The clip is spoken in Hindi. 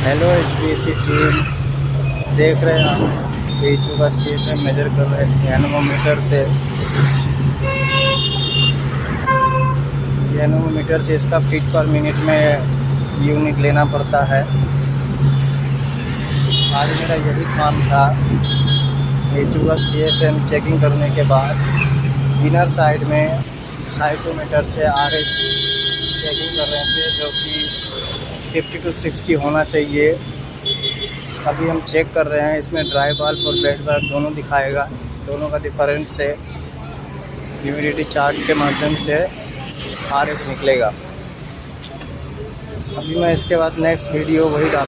हेलो HPSC टीम, देख रहे हैं हम बीचू का शेप है, मेजर कर रहे हैं एनोमीटर से। एनोमीटर से इसका फीट पर मिनट में यूनिट लेना पड़ता है। आज मेरा यही काम था। बीचू का CFM चेकिंग करने के बाद इनर साइड में साइकोमीटर से आगे चेकिंग कर रहे थे, जो कि 50 to 60 होना चाहिए। अभी हम चेक कर रहे हैं, इसमें ड्राई वाल्व और वेट वाल्व दोनों दिखाएगा। दोनों का डिफरेंस से ह्यूमिडिटी चार्ट के माध्यम से RS निकलेगा। अभी मैं इसके बाद नेक्स्ट वीडियो वही डाल